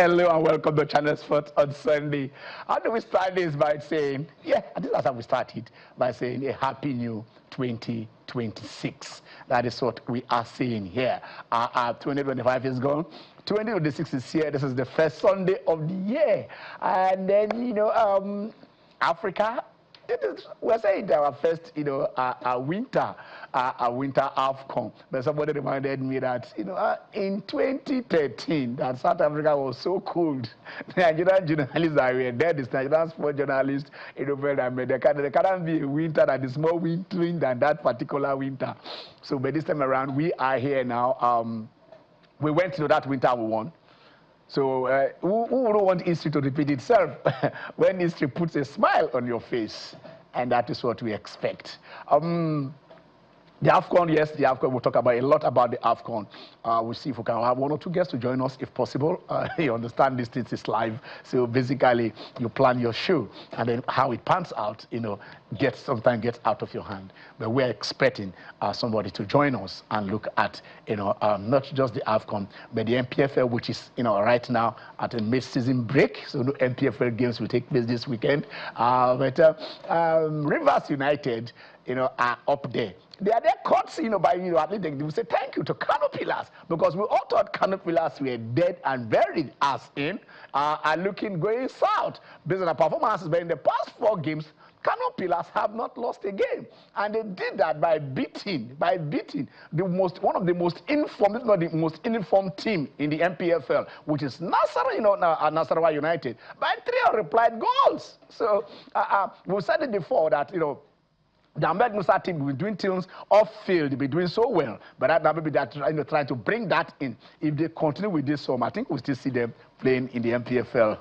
Hello and welcome to Channel Sports on Sunday. How do we start this by saying, I think that's how we started, by saying a happy new 2026. That is what we are saying here. 2025 is gone. 2026 is here. This is the first Sunday of the year. And then, Africa, we're saying our first, winter AFCON. But somebody reminded me that, in 2013, that South Africa was so cold. The Nigerian journalists that were there, this Nigerian sport journalists, there can't be a winter that is more wintering than that particular winter. So by this time around, we are here now. We went to that winter, we won. So who wouldn't want history to repeat itself when history puts a smile on your face? And that is what we expect. The AFCON, yes, the AFCON, we'll talk about a lot about the AFCON. We'll see if we can have one or two guests to join us if possible. You understand this thing is live. So basically, you plan your show, and then how it pans out, sometimes gets out of your hand. But we're expecting somebody to join us and look at, not just the AFCON, but the MPFL, which is, right now at a mid-season break. So no MPFL games will take place this weekend. Rivers United, are up there. They are there caught, by at least they will say thank you to Canopilas, because we all thought Canopilas were dead and buried, as in are looking going south based on their performances. But in the past 4 games, Canopilas have not lost a game, and they did that by beating one of the most informed, if not the most informed team in the MPFL, which is Nasarawa United, by 3 unreplied goals. So we've said it before that the Ahmed Musa team will be doing things off field, they'll be doing so well, but that maybe they're trying to bring that in. If they continue with this I think we'll still see them playing in the MPFL,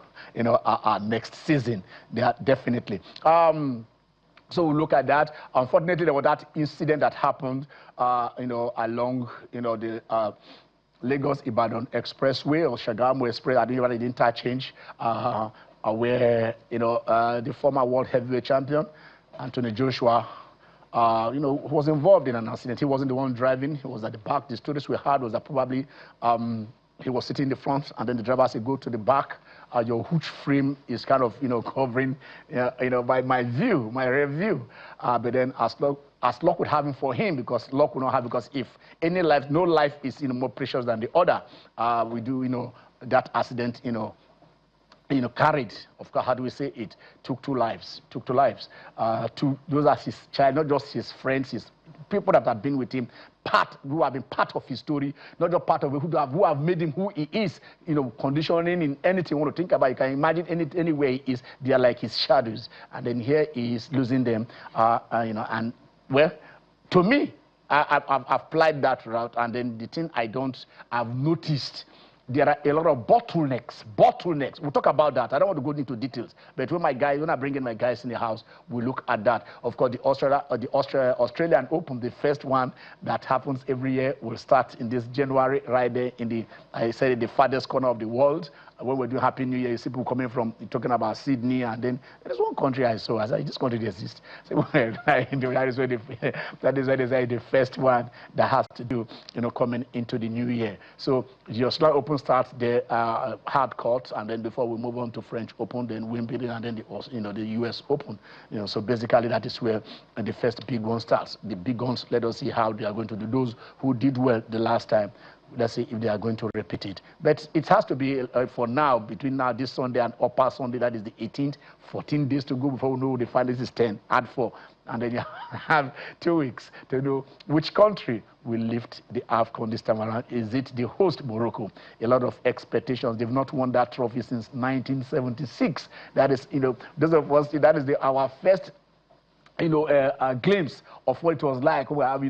next season. They are definitely. So we'll look at that. Unfortunately, there was that incident that happened, along, the Lagos-Ibadan Expressway or Shagamu Express. I don't know the interchange, where the former world heavyweight champion Anthony Joshua, was involved in an accident. He wasn't the one driving. He was at the back. The stories we heard was that probably he was sitting in the front, and then the driver said, "Go to the back. Your hooch frame is kind of, covering, by my rear view." But then as luck would have him for him, because luck would not have, because if no life is, more precious than the other, we do, that accident, carried, of course, how do we say it, took 2 lives. Those are his child, not just his friends, his people that have been with him, who have been part of his story, not just part of it, who have made him who he is, conditioning in anything you want to think about. You can imagine any way he is, they are like his shadows. And then here he is losing them, and, well, to me, I've applied that route, and then the thing I've noticed, there are a lot of bottlenecks. We'll talk about that. I don't want to go into details. But when I bring in my guys in the house, we look at that. Of course, the Australian Open, the first one that happens every year, will start in this January, right there in the farthest corner of the world. When we're doing Happy New Year, you see people coming from, talking about Sydney, and then there's one country I saw. I said, this country exists. So, well, that is where they say the first one that has to do, coming into the new year. So the Australian Open starts the hard courts, and then before we move on to French Open, then Wimbledon, and then the US Open. So basically that is where the first big one starts. The big ones, let us see how they are going to do. Those who did well the last time, let's see if they are going to repeat it. But it has to be, for now, between now, this Sunday and Upper Sunday, that is the 18th, 14 days to go before we know the finals is 10, add 4. And then you have 2 weeks to know which country will lift the AFCON this time around. Is it the host, Morocco? A lot of expectations. They've not won that trophy since 1976. That is, those of us, that is our first a glimpse of what it was like. We have,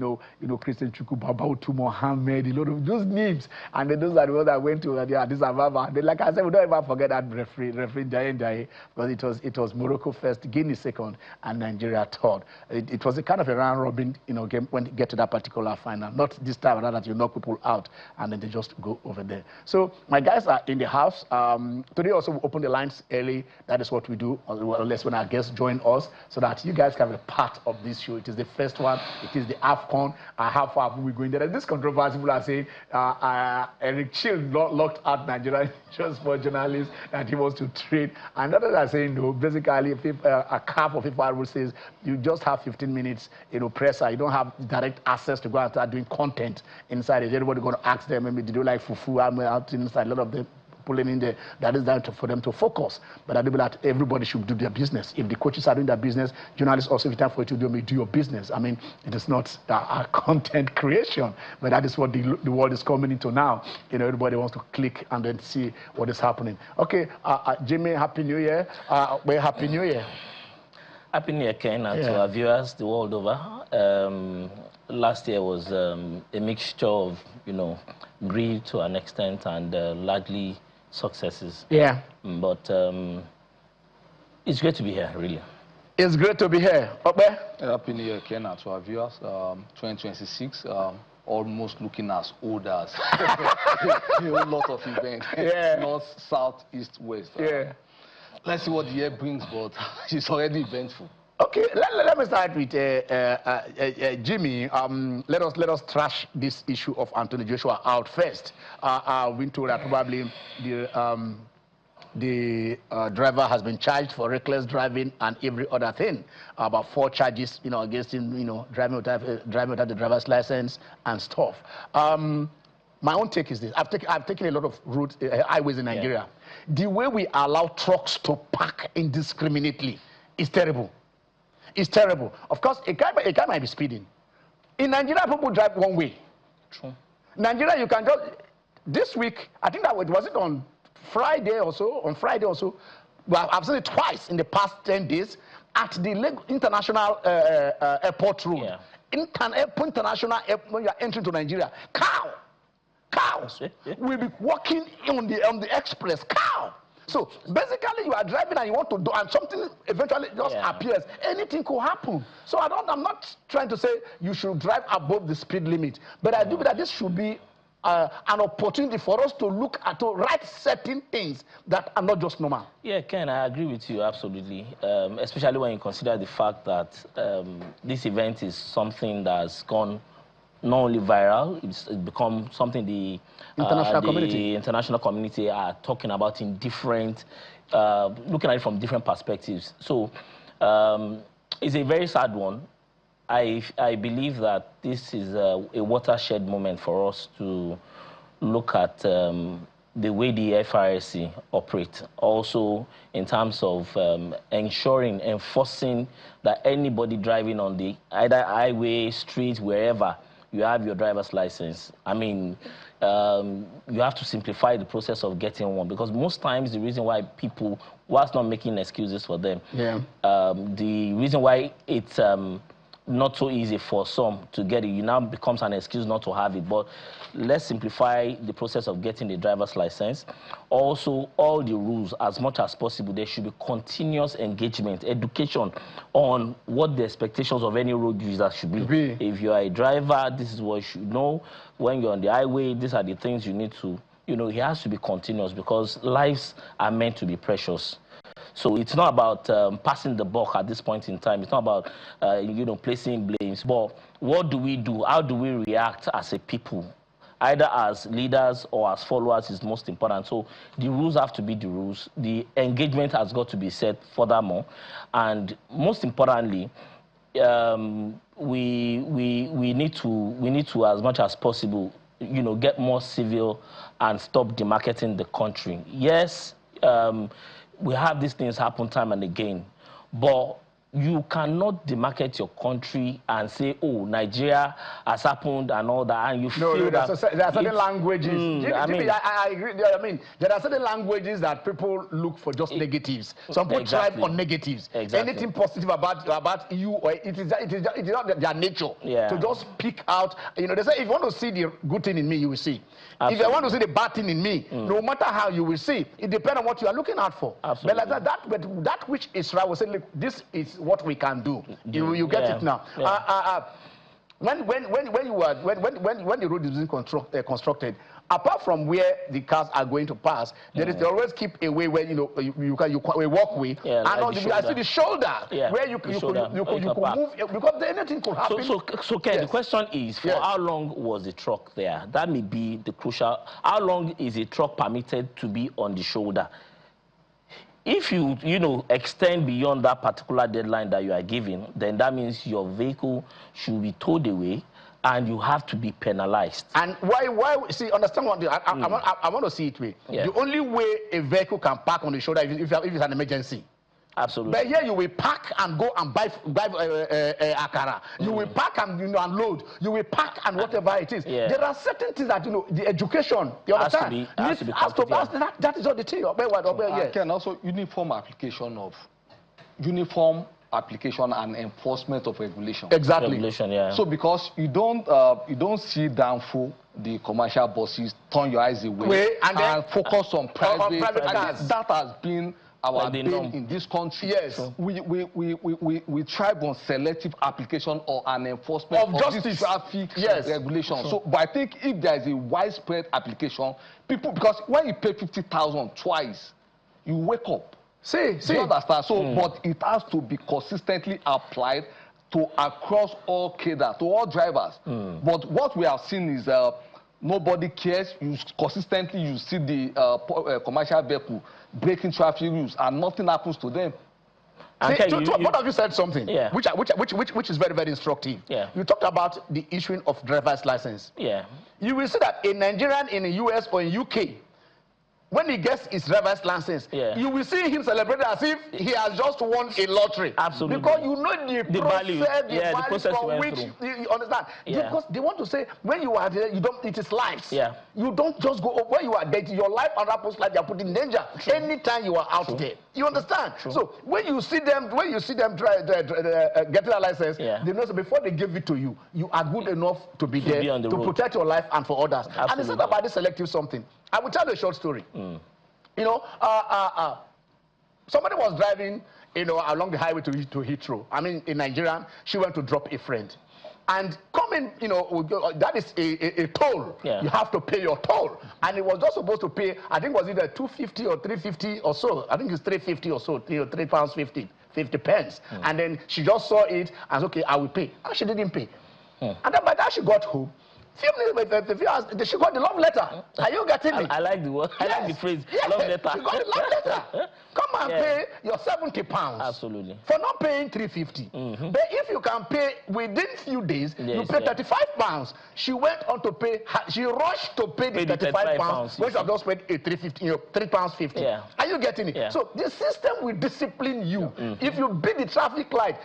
Christian Chukwuemeka, Mohammed, a lot of those names, and then those are the ones that went to Addis Ababa. Then, like I said, we don't ever forget that referee Jaye, because it was Morocco first, Guinea second, and Nigeria third. It was a kind of a round robin, game when you get to that particular final. Not this time that you knock people out and then they just go over there. So my guys are in the house. Today also we open the lines early. That is what we do, unless when our guests join us, so that you guys can part of this show. It is the first one. It is the AFCON. How far are we going? There is this controversy. People are saying Eric Chill locked out Nigeria just for journalists that he wants to trade. And others are saying, no, basically, if a CAF of FIFA says you just have 15 minutes, presser. You don't have direct access to go and start doing content inside. Is everybody going to ask them, maybe, did you like fufu? I'm out inside. A lot of them pulling in there. That is down for them to focus. But I believe that everybody should do their business. If the coaches are doing their business, journalists also, if it's time for you to do your business. I mean, it is not a content creation, but that is what the world is coming into now. Everybody wants to click and then see what is happening. Okay, Jimmy, Happy New Year. Happy New Year. Happy New Year, Ken, and to our viewers the world over. Last year was a mixture of, grief to an extent and largely successes. Yeah. But it's great to be here, really. It's great to be here. Okay. Happy New Year, Ken, and to our viewers. 2026, almost looking as old as a lot of events. North, south, east, west. Let's see what the year brings, but it's already eventful. Okay, let me start with Jimmy. Let us trash this issue of Anthony Joshua out first. I've been told that probably the driver has been charged for reckless driving and every other thing. About 4 charges, against him, driving without the driver's license and stuff. My own take is this: I've taken a lot of routes, highways in Nigeria. The way we allow trucks to park indiscriminately is terrible. It's terrible. Of course, a guy might be speeding. In Nigeria, people drive one way. True. Nigeria, you can just... This week, I think that was it on Friday or so? On Friday or so. Well, I've seen it twice in the past 10 days at the International Airport Road. International Airport, when you are entering to Nigeria. Cows will be walking on the express. Cow. So basically, you are driving and you want to do, and something eventually just appears. Anything could happen. So I'm not trying to say you should drive above the speed limit, but I do believe that this should be an opportunity for us to look at to write certain things that are not just normal. Yeah, Ken, I agree with you absolutely, especially when you consider the fact that this event is something that's gone not only viral, it's become something the international community are talking about in different, looking at it from different perspectives. So it's a very sad one. I believe that this is a watershed moment for us to look at the way the FRSC operate. Also in terms of enforcing that anybody driving on the either highway, street, wherever, you have your driver's license. I mean, you have to simplify the process of getting one, because most times the reason why people, whilst not making excuses for them, the reason why it's not so easy for some to get it, now becomes an excuse not to have it. But let's simplify the process of getting the driver's license. Also, all the rules, as much as possible, there should be continuous engagement, education on what the expectations of any road user should be. If you are a driver, this is what you should know. When you're on the highway, these are the things you need to, it has to be continuous, because lives are meant to be precious. So it's not about passing the buck at this point in time. It's not about, placing blames. But what do we do? How do we react as a people? Either as leaders or as followers is most important. So the rules have to be the rules. The engagement has got to be set furthermore. And most importantly, we need to, as much as possible, get more civil and stop demarketing the country. Yes, we have these things happen time and again, but you cannot demarket your country and say, oh, Nigeria has happened and all that, and you feel that... There are certain languages. I agree. I mean, there are certain languages that people look for just negatives. Some people thrive on negatives. Anything positive about you, or it is not their nature to just pick out. They say, if you want to see the good thing in me, you will see. Absolutely. If you want to see the bad thing in me, no matter how, you will see. It depends on what you are looking out for. Absolutely. But like that which is right will say, look, this is what we can do. You get it now. when the road is being constructed, apart from where the cars are going to pass, they always keep a way where you can a walkway, and like I see the shoulder where you could move, because anything could happen. So Ken, the question is, for how long was the truck there? That may be the crucial. How long is a truck permitted to be on the shoulder? If you extend beyond that particular deadline that you are giving, then that means your vehicle should be towed away, and you have to be penalized. And why? See, understand what I want to see it way. The only way a vehicle can park on the shoulder if it's an emergency. Absolutely. But here you will park and go and buy akara. You will park and unload. You will park and whatever it is. There are certain things that the education. You understand? That is all the thing. And also uniform application and enforcement of regulation. Exactly. Regulation, So because you don't see downfall the commercial buses, turn your eyes away and focus on private cars. That has been our bane in this country. Yes. So we thrive on selective application or an enforcement of justice, this traffic regulation. So, but I think if there is a widespread application, because when you pay 50,000 twice, you wake up. See. You understand? So, but it has to be consistently applied to across all cadres, to all drivers. But what we have seen is nobody cares. Consistently, you see the commercial vehicle breaking traffic rules, and nothing happens to them. Both of you said something, which is very, very instructive. You talked about the issuing of driver's license. You will see that a Nigerian in the US or in UK, when he gets his driver's license, you will see him celebrate as if he has just won a lottery. Absolutely. Because you know the value, the process for which you understand. Because they want to say when you are there, it is lives. You don't just go where you are dead. Your life and people's life, you are put in danger anytime you are out there. You understand? So when you see them, getting a license, they know before they give it to you, you are good enough to be there to protect your life and for others. Absolutely. And it's not about this selective something. I will tell you a short story. Somebody was driving, along the highway to Heathrow. I mean, in Nigeria, she went to drop a friend. And coming, that is a toll. You have to pay your toll. And it was just supposed to pay, I think, was either 250 or 350 or so. I think it's 350 or so, £3.50, 50 pence. And then she just saw it and said, okay, I will pay. And she didn't pay. And then by the time she got home, few minutes, she got the love letter. Are you getting it? I like the word. I like the phrase. Love letter. She got the love letter. Come and pay your £70. Absolutely. For not paying £350. But if you can pay within few days, you pay £35. She went on to pay. She rushed to pay the £35, which I've just paid a £3.50. Are you getting it? So the system will discipline you. If you beat the traffic light,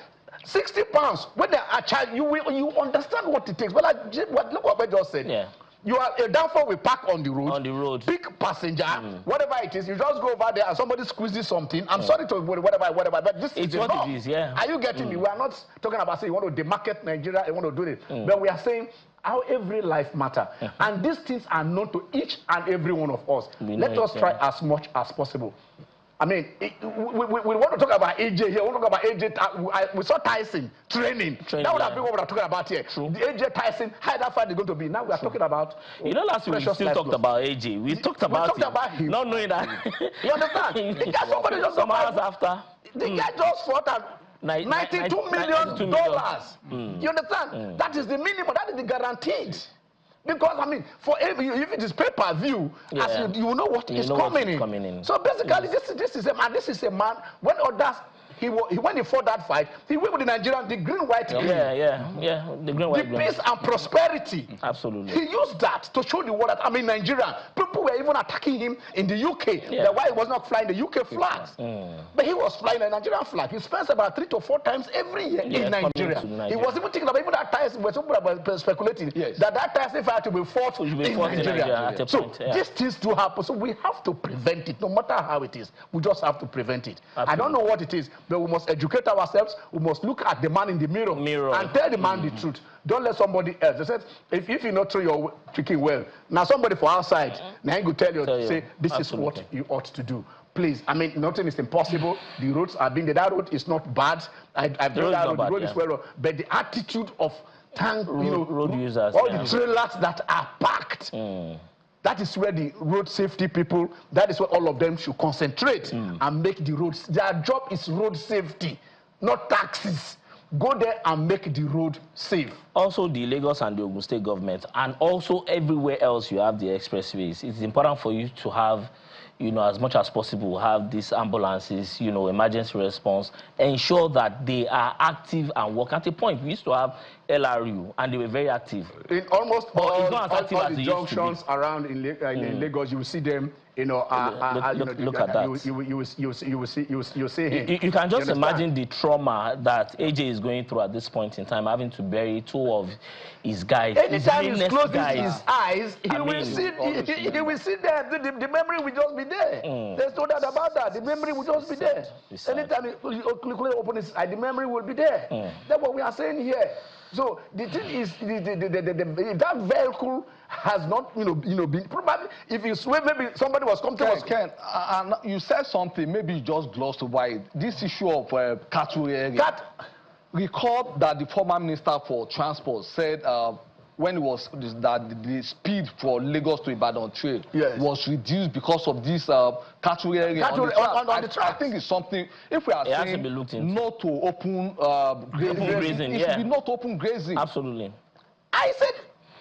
£60 when they are charged, you understand what it takes. But look what I just said. You are a downfall will park on the road. Big passenger, whatever it is, you just go over there and somebody squeezes something. I'm sorry to whatever, but this is what it is. Are you getting me? We are not talking about saying you want to demarcate Nigeria, you want to do it, but we are saying how every life matters, and these things are known to each and every one of us. Let us try as much as possible. I mean, we want to talk about AJ here. We want to talk about AJ. We saw Tyson training. That would have been what we're talking about here. The AJ Tyson, how that fight is going to be. Now we are talking about. Last week we still talked about AJ. We talked about him. Not knowing that. You understand? The guy, somebody just some hours after. The guy just fought at $92 million. You understand? That is the minimum. That is the guaranteed. Because, I mean, if it is pay-per-view, you know what is coming in. So basically, this is a man, when others, when he fought that fight, he went with the Nigerian, the green, white, green. The green, white, green. The peace and prosperity. Absolutely. He used that to show the world that, I mean, Nigeria, people were even attacking him in the UK. That's why he was not flying the UK flags. But he was flying a Nigerian flag. He spends about 3 to 4 times every year in Nigeria. He was even thinking about, even that Tyson, was speculating that Tyson fight to be fought in Nigeria. So these things do happen. So we have to prevent it, no matter how it is. We just have to prevent it. I don't know what it is, but we must educate ourselves. We must look at the man in the mirror and tell the man the truth. Don't let somebody else. They said, if you not throw your chicken well, now somebody for outside, now he will tell you, say, this is what you ought to do. Please, I mean, nothing is impossible. The roads are being there. That road is not bad. I've done that road. The road is well, but the attitude of road users, all the trailers that are packed. That is where the road safety people, that is where all of them should concentrate and make the roads. Their job is road safety, not taxes. Go there and make the road safe. Also, the Lagos and the Ogun State government, and also everywhere else you have the expressways. It's important for you to have, as much as possible, have these ambulances, emergency response, ensure that they are active and work. At a point, we used to have LRU, and they were very active. In almost all the junctions around in Lagos, you will see them. Look at that. You see him. You can just imagine the trauma that AJ is going through at this point in time, having to bury 2 of his guys. Anytime he closes his eyes, he will see them. The memory will just be there. There's no doubt about that. The memory will just be there. Anytime he opens his eye, the memory will be there. That's what we are saying here. So the thing is, that vehicle has not, been probably. If you swear, maybe somebody was coming. Ken, you said something. Maybe you just glossed over it. This issue of cattle area. Recall that the former minister for transport said when it was that the speed for Lagos to Ibadan trail was reduced because of this cattle area on the track. I think it's something. If we are saying not to open grazing, it should be not open grazing. Absolutely. I said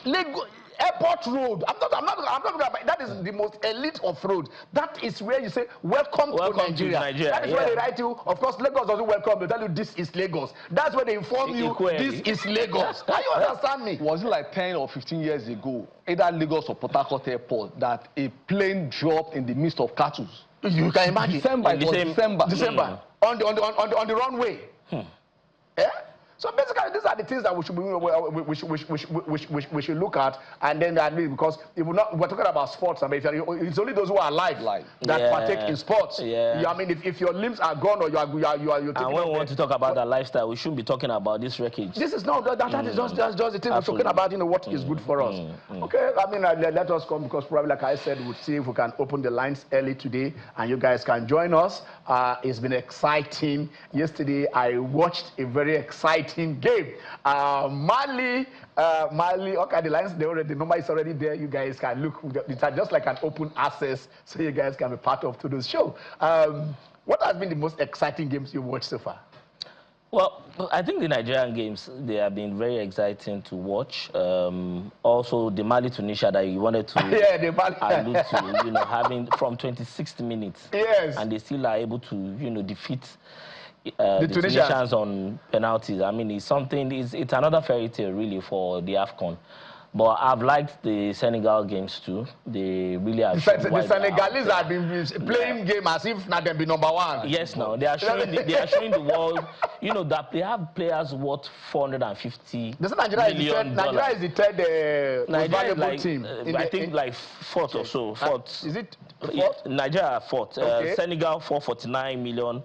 Lagos Airport Road. I'm not about that. Is the most elite of roads. That is where you say welcome to Nigeria. That is where they write you. Of course, Lagos doesn't welcome. They tell you this is Lagos. That's where they inform you this is Lagos. Can you understand me? Was it like 10 or 15 years ago, either Lagos or Port Harcourt Airport, that a plane dropped in the midst of cattle? You can imagine. December. On the runway. Yeah. So basically, these are the things that we should look at, and then that because if we're talking about sports. I mean, it's only those who are alive that partake in sports. I mean, if your limbs are gone or you are and when we want to talk about that lifestyle, we shouldn't be talking about this wreckage. This is not that is just the thing we're talking about. What is good for us. Okay, I mean, let us come because probably, like I said, we'll see if we can open the lines early today, and you guys can join us. It's been exciting. Yesterday, I watched a very exciting game. Mali, okay, the lines, the number is already there. You guys can look. It's just like an open access, so you guys can be part of today's show. What has been the most exciting games you've watched so far? Well, I think the Nigerian games, they have been very exciting to watch. Also, the Mali-Tunisia that you wanted to allude to, having from 26th minutes. Yes. And they still are able to, defeat the Tunisians on penalties. I mean, it's another fairy tale, really, for the AFCON. But I've liked the Senegal games too. They really have. The Senegalese have been playing game as if not them be number one. Yes, no, they are showing the world. That they have players worth $450 million. Nigeria is the third most valuable team. I think like fourth or so. Fourth. Is it fourth? Nigeria fourth. Okay. Senegal 449 million.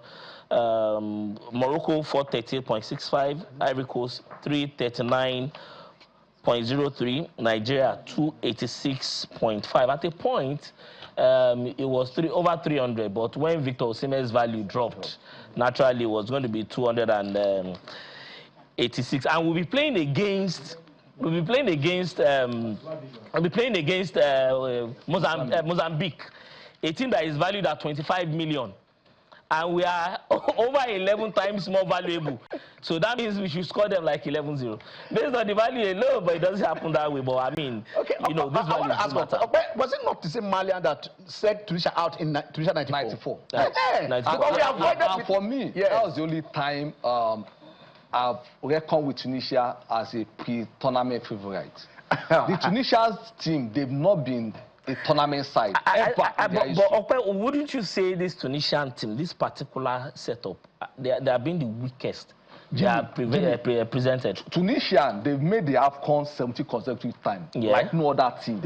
Morocco 438.65. Ivory Coast 339.03, Nigeria 286.5. At a point, it was over 300, but when Victor Osimhen's value dropped, naturally it was going to be 286. And we'll be playing against Mozambique, a team that is valued at 25 million. And we are over 11 times more valuable. So that means we should score them like 11-0. Based on the value alone, but it doesn't happen that way. But I mean, okay, this value is matter. Was it not the same Malian that set Tunisia out in Tunisia 94? 94. For me, that was the only time I've reckoned with Tunisia as a pre-tournament favorite. The Tunisia's team, they've not been a tournament side. But wouldn't you say this Tunisian team, this particular setup, they have been the weakest? They are presented. Tunisia, they've made the AFCON 70 consecutive times, like no other team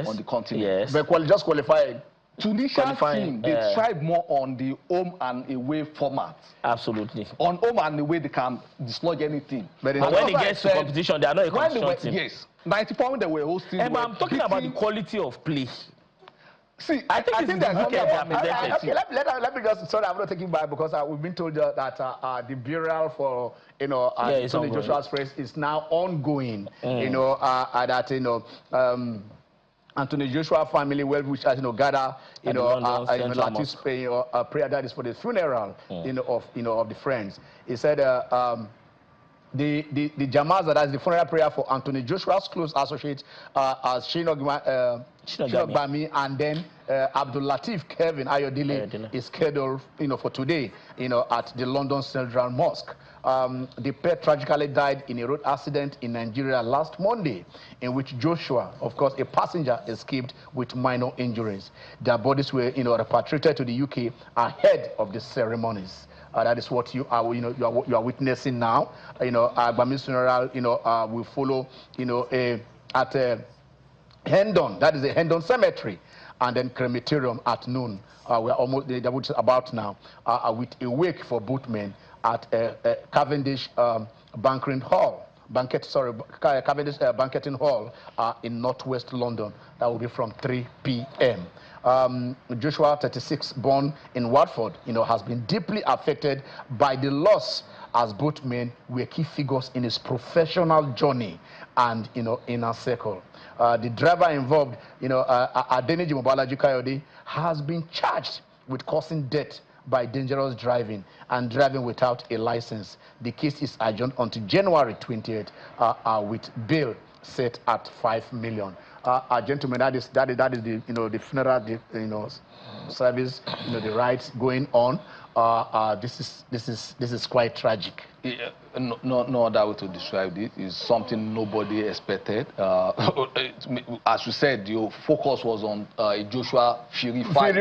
on the continent. Yes. But just qualified. Tunisian team, they thrive more on the home and away format. Absolutely. On home and away, they can dislodge anything. But when it gets to competition, they are not a competition team. Yes. 94 when they were hosting. I'm talking about the quality of play. See, I think there's something about okay, let me just, sorry, I'm not taking back because we've been told that the burial for, Tony Joshua's phrase is now ongoing, Anthony Joshua family well-wishers, gather, lattice prayer that is for the funeral, of the friends. He said, the jamaza, that's the funeral prayer for Anthony Joshua's close associate, as Bami, and then Abdul Latif Kevin Ayodele is scheduled, for today, at the London Central Mosque. The pair tragically died in a road accident in Nigeria last Monday, in which Joshua, of course, a passenger, escaped with minor injuries. Their bodies were, repatriated to the UK ahead of the ceremonies. That is what you are, you are witnessing now. Bami's funeral, will follow, at Hendon, that is the Hendon Cemetery, and then crematorium at noon. We are almost about now, with a wake for both men at Cavendish Banqueting Hall. Cavendish Banqueting Hall in northwest London. That will be from 3 p.m. Joshua, 36, born in Watford, has been deeply affected by the loss, as both men were key figures in his professional journey and, inner circle. The driver involved, Adeniji Mobalaji Kayode, has been charged with causing death by dangerous driving and driving without a license. The case is adjourned until January 20th, with bail set at 5 million. Gentlemen, that is the the funeral service, the rites going on. This is quite tragic. Yeah, no other way to describe it. Is something nobody expected. As you said, your focus was on a Joshua Fury fight,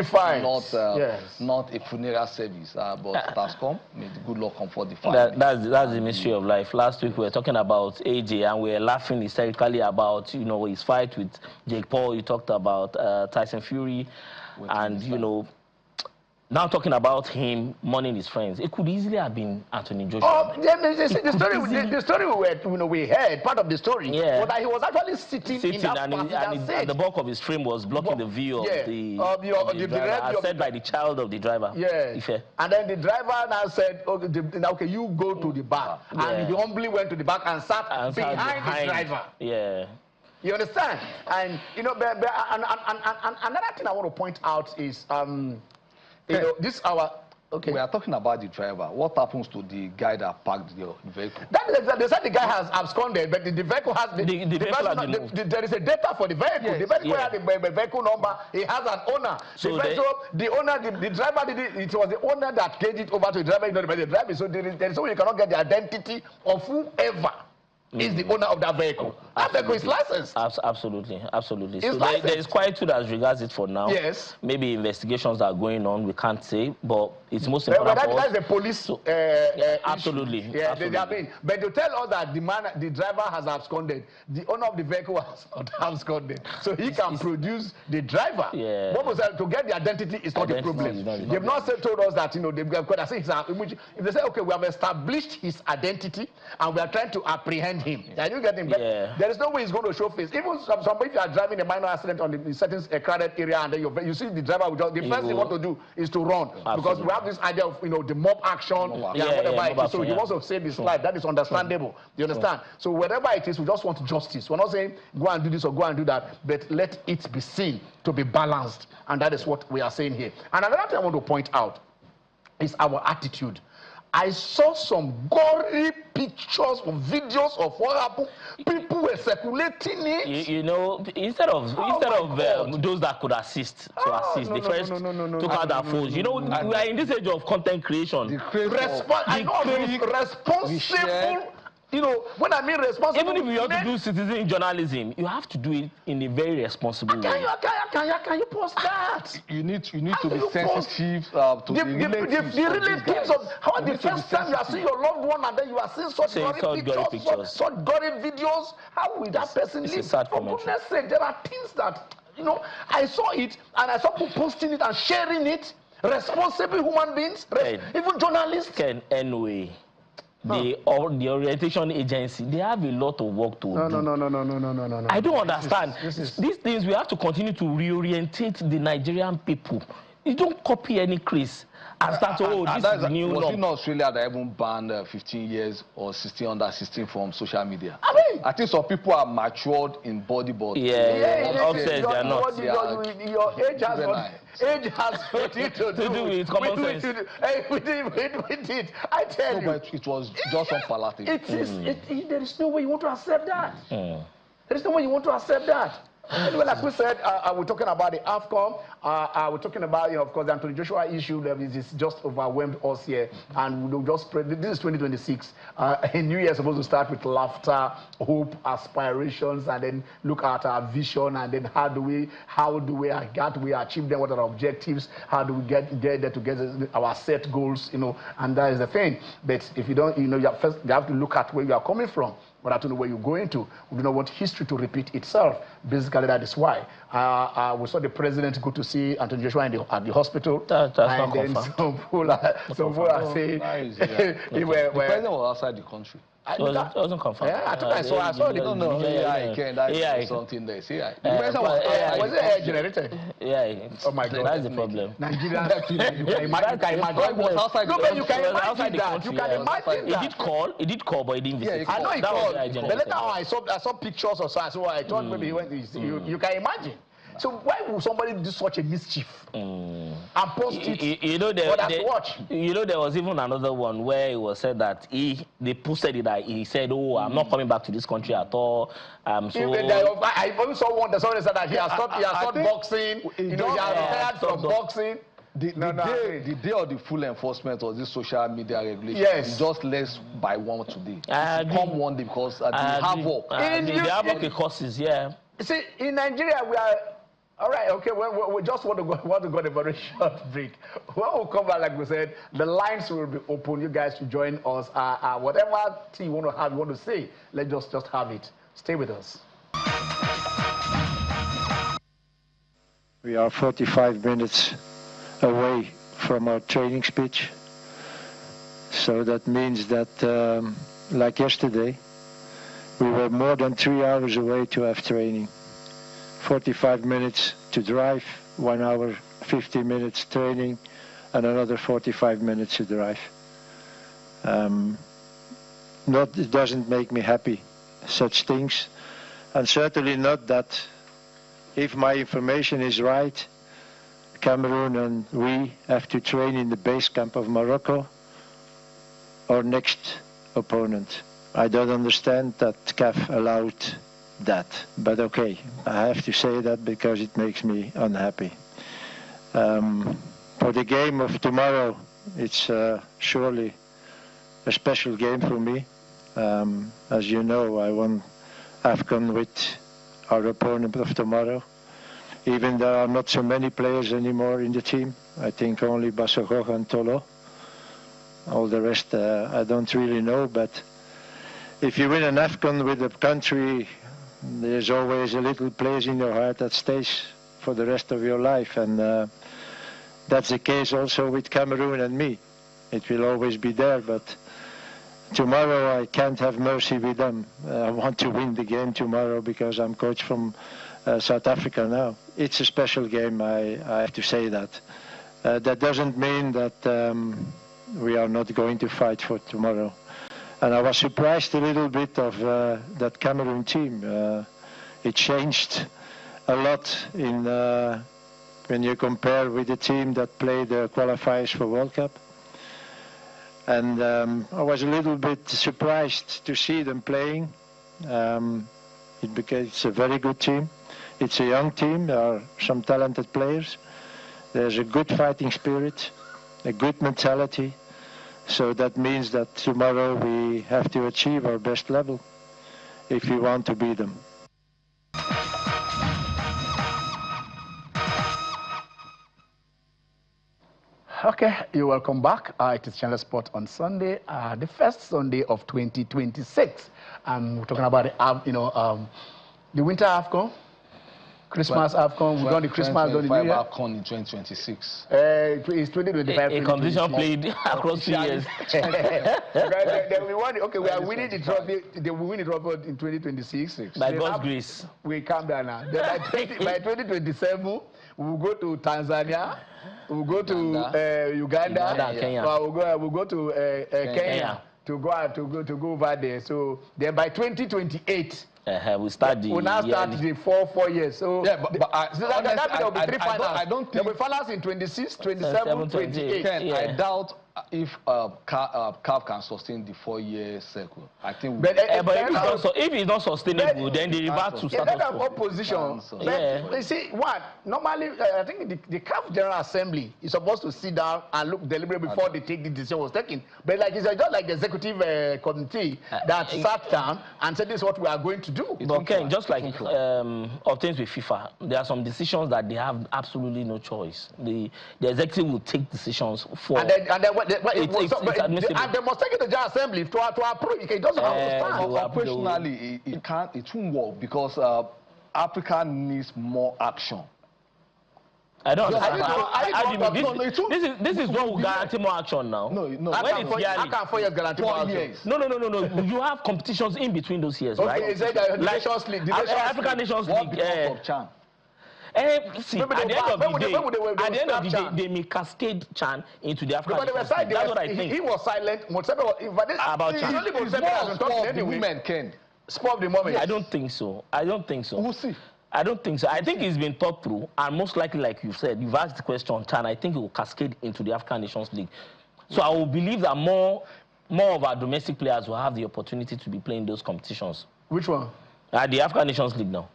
not a funeral service. But it has come. May the good Lord comfort the family. That's the mystery of life. Last week we were talking about AJ and we were laughing hysterically about his fight with Jake Paul. You talked about Tyson Fury, and now talking about him mourning his friends, it could easily have been Anthony Joshua. The story we heard, part of the story, was that he was actually sitting in that and the bulk of his frame was blocking the view of the driver, as said by the child of the driver. And then the driver now said, okay, you go to the back. And he humbly went to the back and sat behind the driver. You understand? And another thing I want to point out is this our we are talking about the driver. What happens to the guy that parked the vehicle? They said the guy has absconded, but the vehicle has there is a data for the vehicle. The vehicle has the vehicle number. It has an owner. So the owner, the driver did it. It was the owner that gave it over to the driver. Not the driver. So there is no way you cannot get the identity of whoever is the owner of that vehicle. That vehicle is licensed. Absolutely. So there is quite as regards it for now. Yes. Maybe investigations are going on. We can't say, but it's most important. That's the police. Absolutely. Yeah, absolutely. But to tell us that the driver has absconded, the owner of the vehicle has not absconded, so he can produce the driver. Yeah. What was that? To get the identity is not a problem. They've not told us that they've got. If they say, okay, we have established his identity and we are trying to apprehend him. Can you get him? There is no way he's going to show face. Even somebody, if you are driving a minor accident on a certain crowded area and then you see the driver, the first thing you want to do is to run. Absolutely. Because we have this idea of the mob action, whatever. So he wants to save his life. That is understandable. You understand? So wherever it is, we just want justice. We're not saying go and do this or go and do that, but let it be seen to be balanced. And that is what we are saying here. And another thing I want to point out is our attitude. I saw some gory pictures or videos of what happened. People were circulating it. Instead of those that could assist they first took out their phones. We are in this age of content creation. Responsible. When I mean responsible, even if you want to do citizen journalism, you have to do it in a very responsible way. Can you post that? You need to be sensitive to the relatives of how the first time you are seeing your loved one and then you are seeing such gory pictures, such gory videos. How will that person live? For goodness sake, there are things that I saw it and I saw people posting it and sharing it. Responsible human beings, even journalists. Anyway. the orientation agency, they have a lot of work to do. No. I don't understand. These things, we have to continue to reorientate the Nigerian people. You don't copy any crease and start, this is the new law. Was it not Australia that even banned 15 years or 16 under 16 from social media? I think some people are matured in body, but upstairs they are not. Your age has nothing to do with common sense. With it. I tell you. But it was just unpalatable. There is no way you want to accept that. There is no way you want to accept that. Anyway, like we said, we're talking about the AFCON. We're talking about, of course, the Anthony Joshua issue. Is just overwhelmed us here, and we'll just spread. This is 2026. A new year is supposed to start with laughter, hope, aspirations, and then look at our vision, and then how do we achieve them? What are our objectives? How do we get there to get our set goals? And that is the thing. But if you don't, you have to look at where you are coming from. But I don't know where you're going to. We do not want history to repeat itself. Basically, that is why. We saw the president go to see Anthony Joshua at the hospital. That's and then some people are saying... The president was outside the country. It wasn't confirmed. Yeah, I saw it. That's something there. See, was it air generated? Yeah. Oh my God. That's the problem. Nigeria, you can imagine. No, but you can imagine that. You can imagine that. He did call, but he didn't visit. I know he called. But later on, I saw pictures or so. I thought maybe he went. You can imagine. So why would somebody do such a mischief and post it for that to watch? There was even another one where it was said that they posted it that he said, I'm not coming back to this country at all. I even saw one that said that he has stopped boxing. He has retired from boxing. The day of the full enforcement of this social media regulation is just less by one today. Come one day because the havoc. The havoc it causes, yeah. See, in Nigeria, we are... All right, okay, we just want to go a very short break. When we come back, like we said, the lines will be open. You guys should join us. Whatever thing you want to say, let's just have it. Stay with us. We are 45 minutes away from our training speech. So that means that, like yesterday, we were more than 3 hours away to have training. 45 minutes to drive, 1 hour, 50 minutes training, and another 45 minutes to drive. It doesn't make me happy, such things. And certainly not that, if my information is right, Cameroon and we have to train in the base camp of Morocco, our next opponent. I don't understand that CAF allowed that, but okay, I have to say that because it makes me unhappy. For the game of tomorrow, it's surely a special game for me. As you know, I won AFCON with our opponent of tomorrow. Even there are not so many players anymore in the team. I think only Bassogog and Tolo. All the rest I don't really know, but if you win an AFCON with a country, there's always a little place in your heart that stays for the rest of your life, and that's the case also with Cameroon and me. It will always be there, but tomorrow I can't have mercy with them. I want to win the game tomorrow because I'm coach from South Africa now. It's a special game, I have to say that. That doesn't mean that we are not going to fight for tomorrow. And I was surprised a little bit of that Cameroon team. It changed a lot in when you compare with the team that played the qualifiers for World Cup. And I was a little bit surprised to see them playing. It's a very good team. It's a young team. There are some talented players. There's a good fighting spirit, a good mentality. So that means that tomorrow we have to achieve our best level if we want to beat them. Okay, you're welcome back. It is Channel Sport on Sunday, the first Sunday of 2026. We're talking about the winter AFCON. Christmas AFCON, we've done the Christmas, done the New Year. AFCON in 2026 it's 2025. A competition played across 2 years. Then we won. Okay, we are winning the trophy. They will win the trophy in 2026. By God's grace. We calm down now. Then by 2027, we will go to Tanzania. We will go to Uganda. Kenya. We'll go to Kenya to go over there. So then by 2028. We start the. We'll now start the 4 years. So yeah, but there will be 3 finals. I don't think there will be finals in 26, 27, 28. Yeah. I doubt if CAF can sustain the 4-year cycle. I think. But if it's not sustainable, then they revert to status quo. Opposition. You see, normally I think the CAF General Assembly is supposed to sit down and look deliberate before they take the decision was taken. But like it's just like the executive committee that sat down and said this is what we are going to do. Okay, just like obtains with FIFA, there are some decisions that they have absolutely no choice. The executive will take decisions for. And they must take it to the General Assembly to approve. It doesn't understand. Operationally, it won't work because Africa needs more action. I don't understand. This is what will guarantee more action now. No. I can't 4 years guarantee more action. No. You have competitions in between those years, right? Okay, is it the Nations League? The African Nations League. See, at the end of the day, they may cascade Chan into the African Nations League. That's what I think. He was silent. About Chan. Women can. Spur of the moment. I don't think so. We'll see. I don't think so. I think it's been thought through, and most likely, like you said, you've asked the question on Chan. I think it will cascade into the African Nations League. So I will believe that more of our domestic players will have the opportunity to be playing those competitions. Which one? The African Nations League now.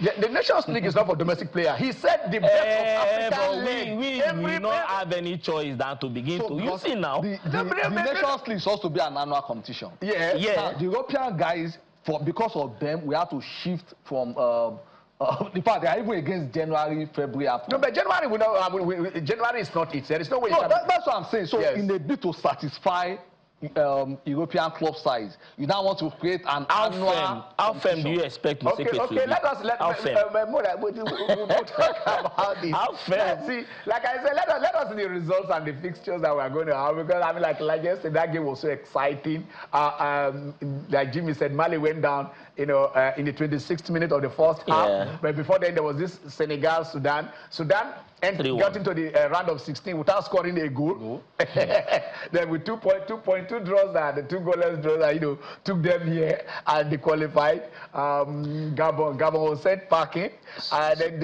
The Nations League is not for domestic players. He said the best of African League. We not have any choice than to begin to. You see now. The Nations League is supposed to be an annual competition. Yeah. Now, the European guys, because of them, we have to shift from. In fact, they are even against January, February. After. No, but January, January is not it. There is no way. No, that's what I'm saying. So, in a bid to satisfy European club size, you now want to create an annual. How firm do you expect Museke to be? Okay, let us we'll talk about this. How firm? See, like I said, let us see the results and the fixtures that we are going to have, because I mean, like yesterday, that game was so exciting. Like Jimmy said, Mali went down, in the 26th minute of the first half. But before then, there was this Senegal, Sudan. And got into the round of 16 without scoring a goal. Then with 2.2 draws, the 2 goalless draws, took them here and they qualified. Gabon was sent packing, and then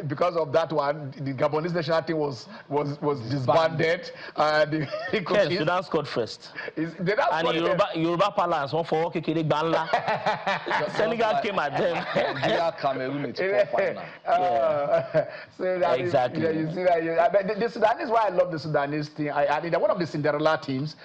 because of that one, the Gabonese national team was disbanded. Sudan scored first. And Yoruba Palace won for Kekere Gbanla. Senegal came at them. Cameroon, exactly. Yeah, you see that. The Sudanese, why I love the Sudanese team. They're one of the Cinderella teams.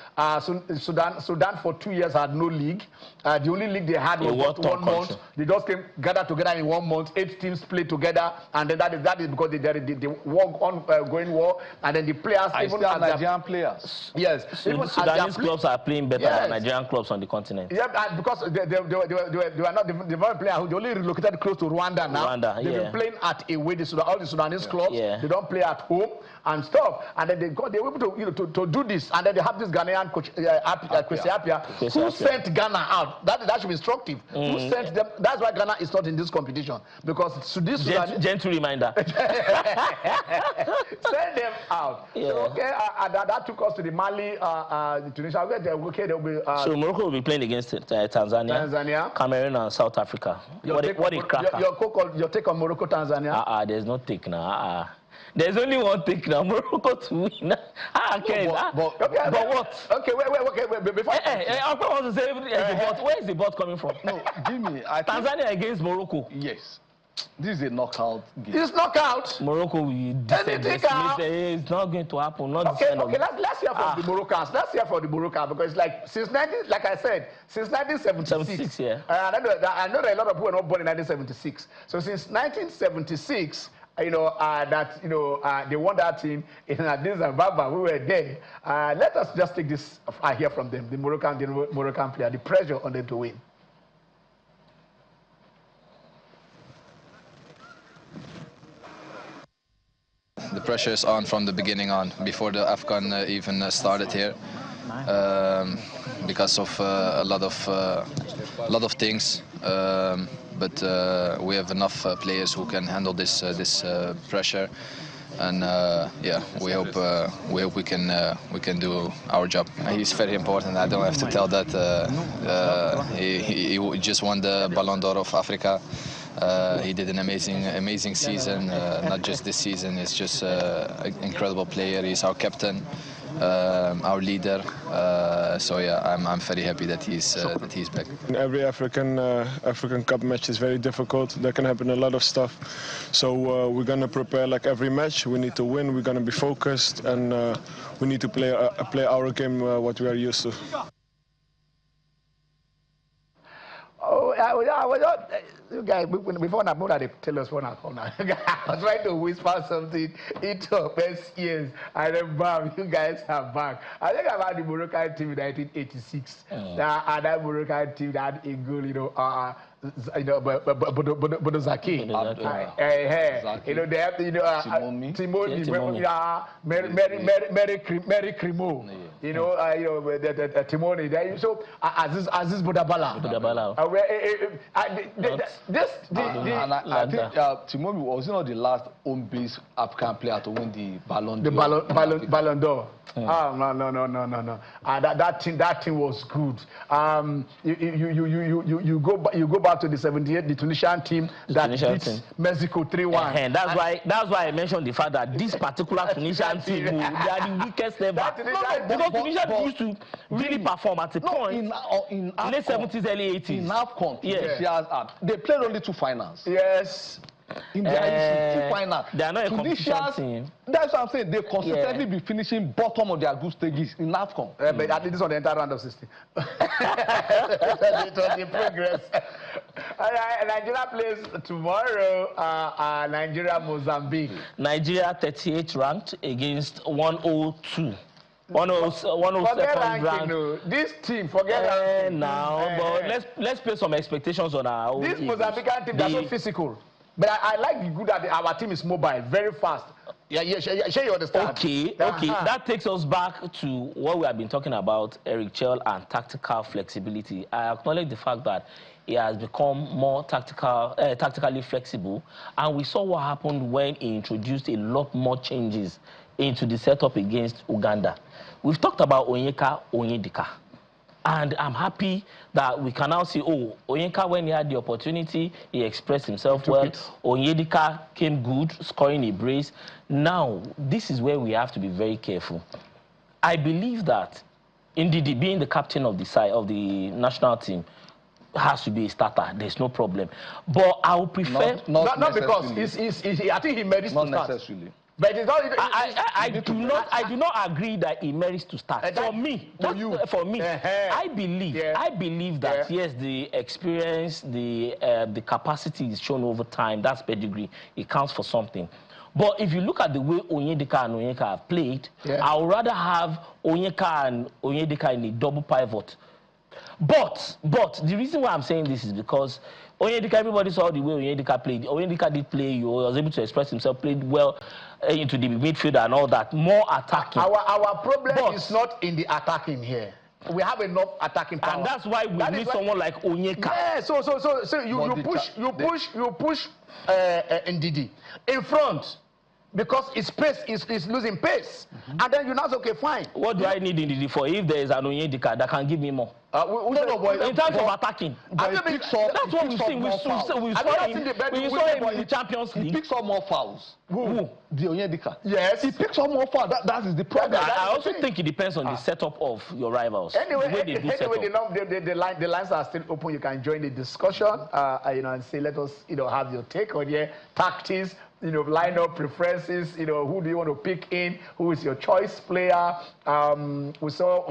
Sudan for 2 years had no league. The only league they had was 1 month. They just gathered together in 1 month. 8 teams played together, and then that is because they work on going war, and then the players, even as Nigerian players. Yes, even Sudanese clubs are playing better than Nigerian clubs on the continent. Yeah, because they were not the players. They only relocated close to Rwanda now. They've been playing at away. All the Sudanese clubs. They don't play at home and stuff, and then they were able to do this, and then they have this Ghanaian coach Kwesi Appiah, who sent Ghana out. That should be instructive. Who sent them? That's why Ghana is not in this competition, because this gentle reminder. Send them out. Yeah. So, okay, that took us to the Mali, Tunisia. They'll be. So Morocco will be playing against Tanzania, Cameroon, and South Africa. Your take on Morocco, Tanzania? There's no take now. There's only one take now, Morocco to win. But what? Okay, wait. Before I want to say, where is the bot coming from? No, Jimmy. Tanzania against Morocco. Yes. This is a knockout game. It's knockout. Morocco will it's not going to happen. Let's hear from the Moroccans. Let's hear from the Moroccans, because since 1976. I know that a lot of people were not born in 1976. So since 1976. They won that team in Addis Ababa. We were there. Let us just take this. I hear from them, the Moroccan player, the pressure on them to win. pressure is on from the beginning on, before the AFCON even started here, because of a lot of things. But we have enough players who can handle this pressure, and yeah, we hope we can do our job. He's very important. I don't have to tell that. He just won the Ballon d'Or of Africa. He did an amazing season. Not just this season. He's just an incredible player. He's our captain, our leader. So yeah, I'm very happy that he's back. Every African Cup match is very difficult. There can happen a lot of stuff. So we're gonna prepare like every match. We need to win. We're gonna be focused, and we need to play our game what we are used to. Oh, you guys, before I tell us what I was trying to whisper something into our best ears, and then bam, you guys are back. I think about the Moroccan team in 1986. And that Moroccan team that had a goal, Bodozaki. They have, Timoni, Mary Crimo, Timoni. So Aziz Bodabala. I think Timoni was the last home-based African player to win the Ballon d'Or. Ballon d'Or. Oh, no. That team was good. You go back to the 78, the Tunisian team that beat Mexico 3-1. And that's why I mentioned the fact that this particular Tunisian team, they are the weakest ever. Because Tunisia used to really perform at a point in late 70s, early 80s. In AFCON, yes. They played only 2 finals. Yes. In their history, 2 finals. They are not a competition team. That's what I'm saying. They consistently be finishing bottom of their group stages in AFCON. But at least this on the entire round of 16. It was in progress. Nigeria plays tomorrow. Nigeria-Mozambique. Nigeria 38 ranked against 102. 107 ranked. No. This team, forget ranking. Now, but let's put some expectations on our own. This Mozambican team, they're so physical. But I like the good that our team is mobile, very fast. Yeah, sure you understand. Okay. That takes us back to what we have been talking about, Eric Chell, and tactical flexibility. I acknowledge the fact that he has become more tactically flexible, and we saw what happened when he introduced a lot more changes into the setup against Uganda. We've talked about Onyedika. And I'm happy that we can now see, Onyeka, when he had the opportunity, he expressed himself well. Onyedika came good, scoring a brace. Now, this is where we have to be very careful. I believe that Ndidi, being the captain of the national team, has to be a starter. There's no problem. But I would prefer... Not because I think he merits to start. Not necessarily. But it's not, I do not agree that he merits to start. For me, I believe that yes, the experience, the capacity is shown over time. That's pedigree. It counts for something. But if you look at the way Onyedika and Onyeka have played, I would rather have Onyeka and Onyedika in a double pivot. But the reason why I'm saying this is because Onyedika, everybody saw the way Onyedika played. Onyedika did play, he was able to express himself, played well into the midfield and all that, more attacking. Our problem is not in the attacking here. We have enough attacking power. And that's why we need someone like Onyeka. Yeah, so you push Ndidi in front. Because his pace is losing pace. And then you're not okay, fine. What do I need Ndidi for if there is an Onyedika that can give me more? In terms of attacking. That's what we've seen. We saw him in the Champions League. He picks up more fouls. Who? The Onyedika. Yes. He picks up more fouls. That is the problem. I also think it depends on the setup of your rivals. Anyway, the lines are still open. You can join the discussion, and say, let us, have your take on your tactics, lineup preferences, who do you want to pick in, who is your choice player, we saw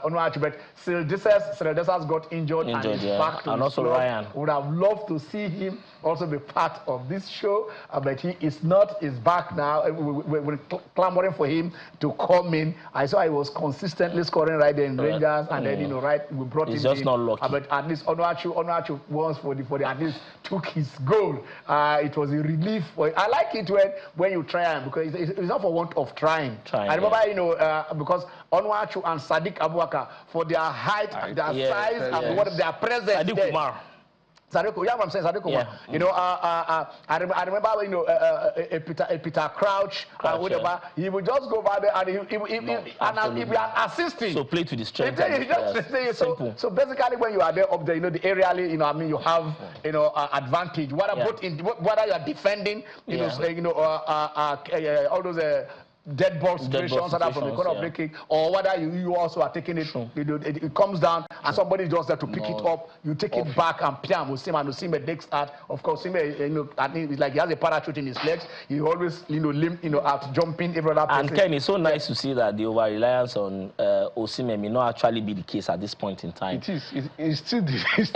Onuachu, but Sildesas got injured and is back to and his also club. Ryan. Would have loved to see him also be part of this show, but he is not. He's back now. We're clamoring for him to come in. I saw he was consistently scoring right there in Rangers, and then we brought him in. He's just not lucky. But at least Onuachu once for the at least took his goal. It was a relief. I like it when you try, because it's not for want of trying. I remember, because Onuachu and Sadiq Abubakar, for their height, their size, and what their presence. Sadiq Umar. Sadiq, I'm saying Sadiq Umar. I remember, Peter Crouch, whatever. He would just go by there and he would be assisting. So play to the strength. So basically, when you are there up there, the areally, you have, advantage. Whether you are defending, all those. Dead ball situations from the corner of the kick, or whether you also are taking it, it comes down and somebody just there to pick it up, you take it back and Piam will see and Osime takes that. Of course, Osime, I think it's like he has a parachute in his legs. He always, limp, out jumping every other person. And Ken, it's so nice to see that the over-reliance on Osime may not actually be the case at this point in time. It is. It's still the case.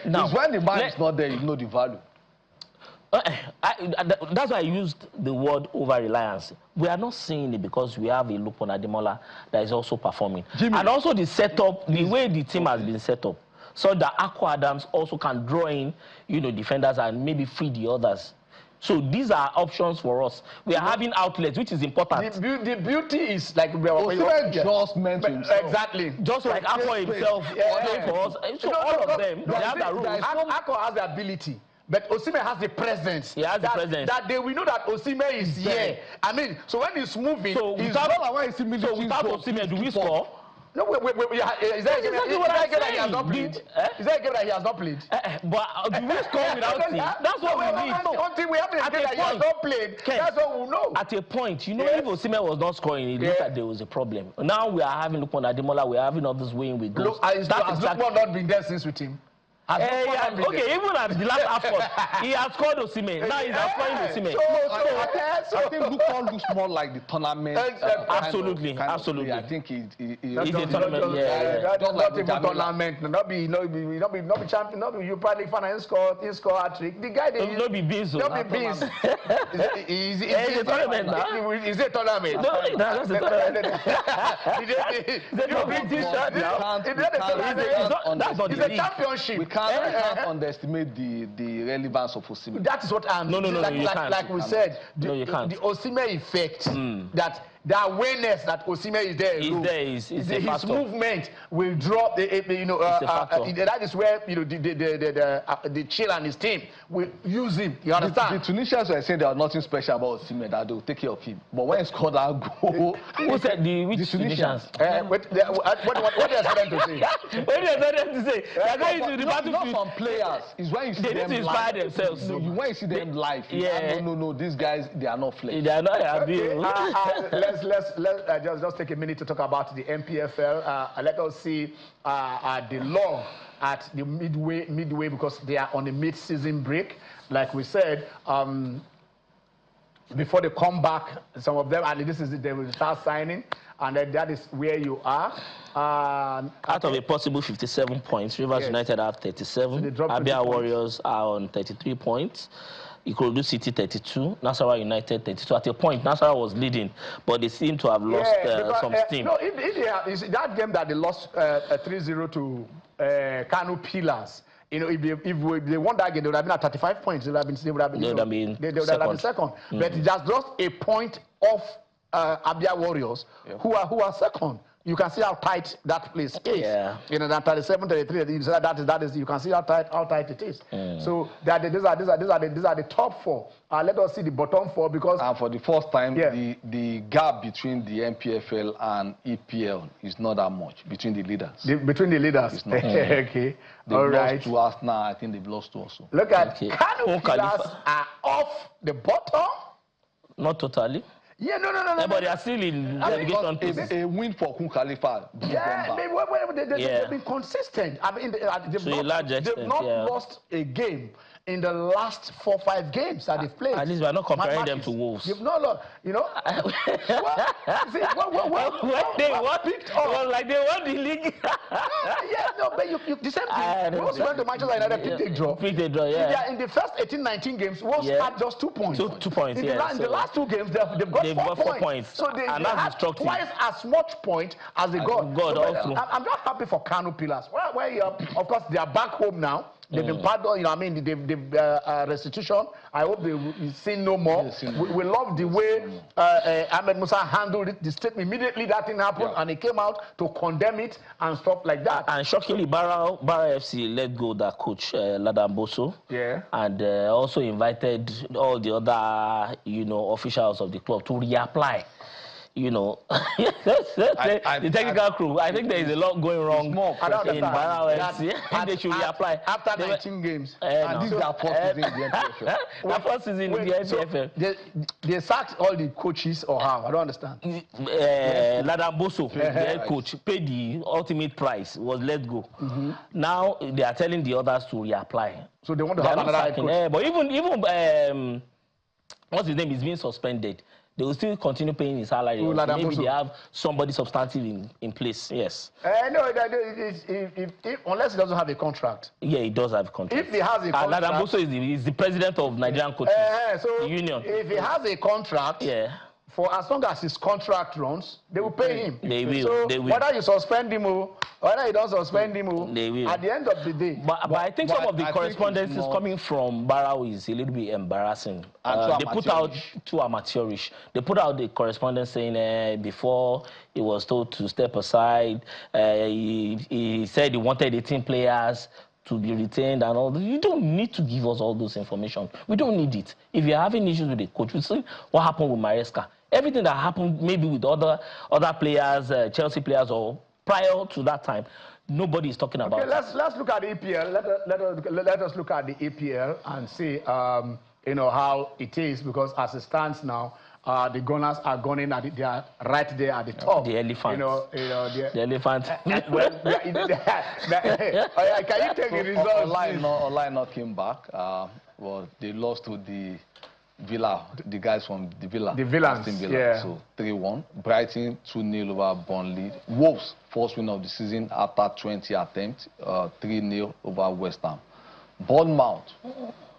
Now, it's when the man is not there, you know the value. That's why I used the word over-reliance. We are not seeing it because we have a Lupon Ademola that is also performing. Jimmy. And also the setup, the way the team has been set up, so that Akko Adams also can draw in, defenders and maybe free the others. So these are options for us. We are having outlets, which is important. The beauty is like just meant himself. Exactly. Just like Akko himself playing for us. So all of them, they have the rules. Akko has the ability. But Osime has the presence. He has the presence. That they will know that Osime is here. I mean, so when he's moving, without Osime, do we score? No, is that a game that he has not played? Is that a game that he has not played? But do we score without him? That's what we need. Until we have a game that he has not played, that's what we know. At a point, if Osime was not scoring, it looked like there was a problem. Now we are having Lupon Ademola, we are having others weighing with goals. Has Lupon not been there since with him? Okay, even at the last AFCON, he has scored Osime. Now he's scoring Osime. So I think Lupon looks more like the tournament. Absolutely. I think he's a tournament. Not even tournament. Not be champion. Not be Europa League fan. He score a trick. The guy they not be beans. Not be beans. Is a tournament now? Is it a tournament? No, that's a tournament. It's a championship. We can't underestimate the relevance of Osime. That is what I'm. No, you can't. Like we said, you can't. The Osime effect, that the awareness that Osime is there. His movement will drop. That is where the Chill and his team will use him. You understand? The Tunisians were saying there was nothing special about Osime, that they will take care of him. But when he scored that goal, who said which Tunisians? What they are trying to say? What they are trying to say? They are going to the battlefield. Not some players. It's when you see them live. They need to inspire themselves. When you see them live, no, these guys, they are not flesh. They are not happy. Let's just take a minute to talk about the MPFL. Let us see the log at the midway, because they are on a mid-season break. Like we said, before they come back, some of them, and they will start signing, and then that is where you are. Out of a possible 57 points, Rivers United have 37. Abia Warriors are on 33 points. Ikorodu City 32, Nasarawa United 32. At a point, Nasarawa was leading, but they seem to have lost some steam. No, that game that they lost 3-0 to Kano Pillars. If they won that game, they would have been at 35 points. They would have been second. But it just lost a point off Abia Warriors, who are second. You can see how tight that place is. That 37, 33. That is. You can see how tight it is. So these are the top four. Let us see the bottom four, because for the first time, the gap between the MPFL and EPL is not that much between the leaders. Between the leaders. It's not. Okay. They've lost to us now. I think they've lost to also. Look at Kano Pillars are off the bottom. Not totally. Yeah, no. But they are still in relegation. It's a win for Kun Khalifa. They've been consistent. I mean, they've not lost a game in the last 4 or 5 games that they've played. At least we're not comparing them to Wolves. You've not, you know. They won, picked up. It was like they won the league. But you the same thing. Wolves went to Manchester United, picked a draw. Picked a draw, yeah. In the first 18-19 games, Wolves had just 2 points. 2 points, in the last 2 games, they've got 4 points. So they had twice as much point as they got. I'm just happy for Kano Pillars. Of course, they are back home now. They've been part of, they've restitution. I hope they will see no more. We love the way Ahmed Musa handled it. The statement immediately that thing happened, and he came out to condemn it and stuff like that. And shockingly, Barra FC let go that coach Ladamboso. Yeah. And also invited all the other, officials of the club to reapply. The technical crew. I think there is a lot going wrong in Barra FC. They should reapply. After 19 games. And this is their first season in the MPFL. Their first season in the MPFL. They sacked all the coaches or how? I don't understand. Ladamboso, the head coach, paid the ultimate price, was let go. Now they are telling the others to reapply. So they want to have another head coach. But even what's his name is being suspended. They will still continue paying his salary. Maybe they have somebody substantive in place. Yes. No, unless he doesn't have a contract. Yeah, he does have a contract. If he has a contract, Ladamboso is the president of Nigerian coaches the union. If he has a contract, for as long as his contract runs, they will pay him. They will. So they will. Whether you suspend him or whether you don't suspend him, they will. At the end of the day. But I think some of the correspondences coming from Barrow is a little bit embarrassing. They put out too amateurish. They put out the correspondence saying before he was told to step aside, he said he wanted 18 players to be retained and all. You don't need to give us all those information. We don't need it. If you're having issues with the coach, we see what happened with Maresca. Everything that happened maybe with other players, Chelsea players, or prior to that time, nobody is talking about it. Let's look at the EPL. Let us look at the EPL and see how it is, because as it stands now, the Gunners are gunning at it. They are right there at the top. The elephant. The elephant. Can you take the results? Online came back. Well, they lost to the Villa, the guys from the Villa. The Villains, yeah. So 3-1. Brighton 2-0 over Burnley. Wolves, first win of the season after 20 attempts, 3-0 over West Ham. Bournemouth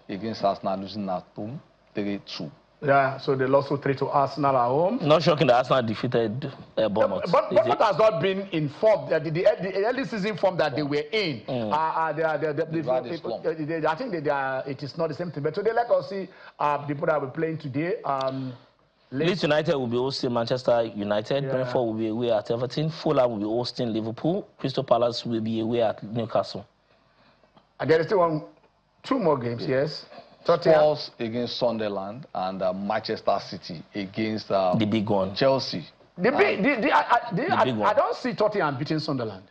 against Arsenal, losing at home, 3-2. Yeah, so they lost 3 to Arsenal at home. Not shocking that Arsenal defeated Bournemouth. But Bournemouth has not been informed. The early season form that they were in. I think it is not the same thing. But today, let us see the people that we're playing today. Leeds United will be hosting Manchester United. Yeah. Brentford will be away at Everton. Fulham will be hosting Liverpool. Crystal Palace will be away at Newcastle. And there is still 2 more games, yes. Spurs against Sunderland and Manchester City against the big one, Chelsea. I don't see Tottenham beating Sunderland.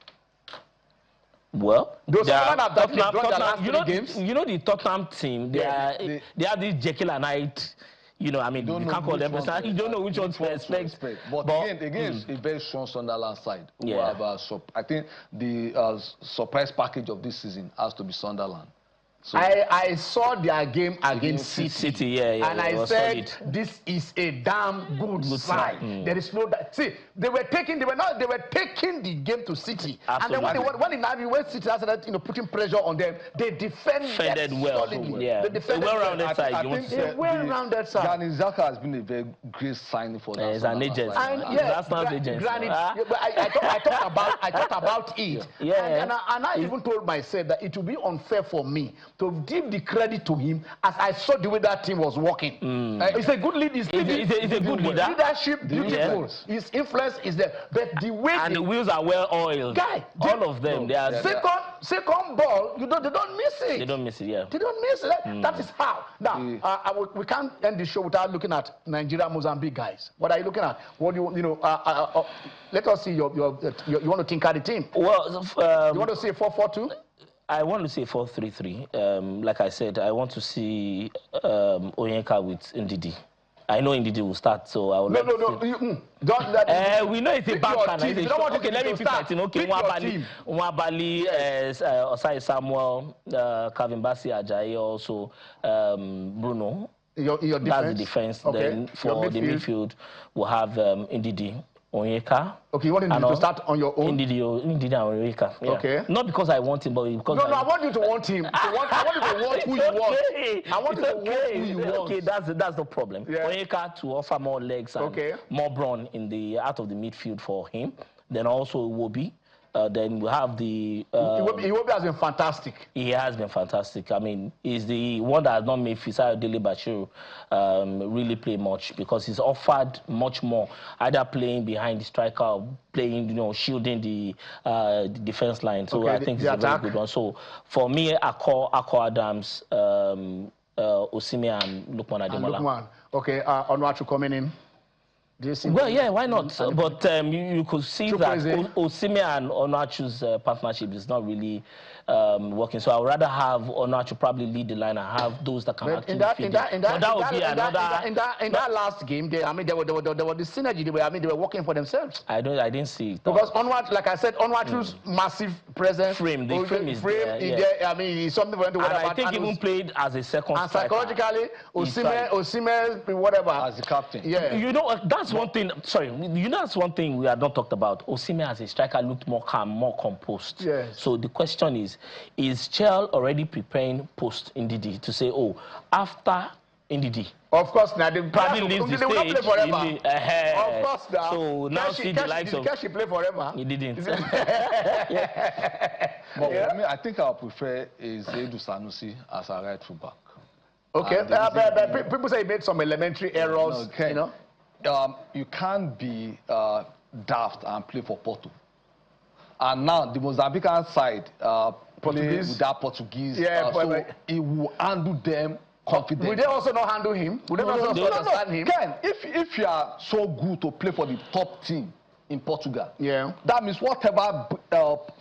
Well, Sunderland have definitely drawn their last 3 games. You know the Tottenham team. They have this Jekyll and Hyde. You can't call them. You don't know which one to expect. But again, it's a very strong Sunderland side. Yeah. I think the surprise package of this season has to be Sunderland. So I saw their game against City, and I said this is a damn good side. There is no see, they were taking the game to City. Absolutely. And then when City started putting pressure on them, they defended well. Solidly. Yeah. They defended well-rounded side. I think a well-rounded side. Granit Xhaka has been a very great signing for that. He's an agent. That's not agent. Granit, I thought about it. Yeah. And I even told myself that it would be unfair for me to give the credit to him as I saw the way that team was working. It's a good lead. He's a good leader. Leadership, beautiful. Yeah. His influence is there. But the way the wheels are well oiled. Guy, all of them. They are second ball. They don't miss it. They don't miss it. Yeah. They don't miss it. That is how. Now we can't end the show without looking at Nigeria, Mozambique guys. What are you looking at? What do you let us see you want to think at the team. Well, you want to see a 4-4-2? I want to say 4-3-3. Like I said, I want to see Oyenka with Ndidi. I know Ndidi will start, so I will. No. Don't let we know it's a back and you don't want okay, let me pick my team. Okay, Nwabali, Osai Samuel, Calvin Bassi, Ajayi, also Bruno. Your defense? That's the defense. Okay. Then for the midfield, we'll have Ndidi, Onyeka. Okay, you want him to start on your own? Ndidi and Onyeka. Yeah. Okay. Not because I want him, but because I want you to want him. I want you to want who you want. I want you to want who you want. Okay, that's the problem. Yeah. Onyeka to offer more legs and more brawn in the out of the midfield for him. Then also Iwobi. Then we have the... Iwobi has been fantastic. He has been fantastic. I mean, he's the one that has not made Fisayo Dele Bashiru really play much because he's offered much more, either playing behind the striker or playing, shielding the defense line. So I think it's a very good one. So for me, Akko Adams, Osime and Lukman Ademola. Okay, Onuachu coming in. Well, yeah, why not? But you could see that Osime and Onuachu's partnership is not really working. So I would rather have Onuachu probably lead the line and have those that can actually feed it. In that last game, there was the synergy. They were working for themselves. I didn't see it. Because Onuachu, like I said, Onuachu's massive presence. The frame is there. I mean, it's something for them to worry about. I think even played as a second striker. And psychologically, Osime, whatever. As the captain. Yeah. That's one thing. Sorry, that's one thing we have not talked about. Osime as a striker looked more calm, more composed. Yes. So the question is Chel already preparing post Ndidi to say, after Ndidi? Of course, now they probably leaves the stage. They will not play forever. Of course, now. So now see the likes of... Kashi play forever. He didn't. But I think I prefer Zaidu Sanusi as a right full back. Okay, people say he made some elementary errors. You can't be daft and play for Porto. And now the Mozambican side play with that Portuguese. So he will handle them confidently. Will they also not handle him? Will they also understand him? Ken, if you are so good to play for the top team in Portugal, that means whatever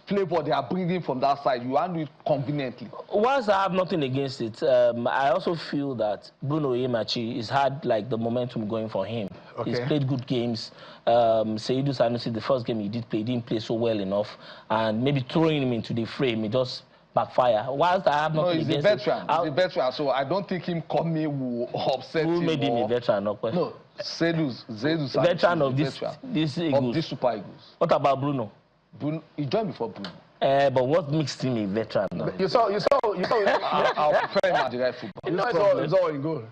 flavor they are bringing from that side, you handle it conveniently. Whilst I have nothing against it, I also feel that Bruno Yemachi has had the momentum going for him. Okay. He's played good games. Seydou Sanusi, the first game he didn't play so well enough, and maybe throwing him into the frame, he just backfire. Whilst I have nothing against it. He's a veteran, so I don't think him coming will upset him. Who made him a veteran? No, Seydou Sanusi. Veteran of this Eagles. Of this Super Eagles. What about Bruno? Bruno, he joined before Bruno. But what makes him a veteran now? You saw. I'll prefer him at the right football. It's all in goal.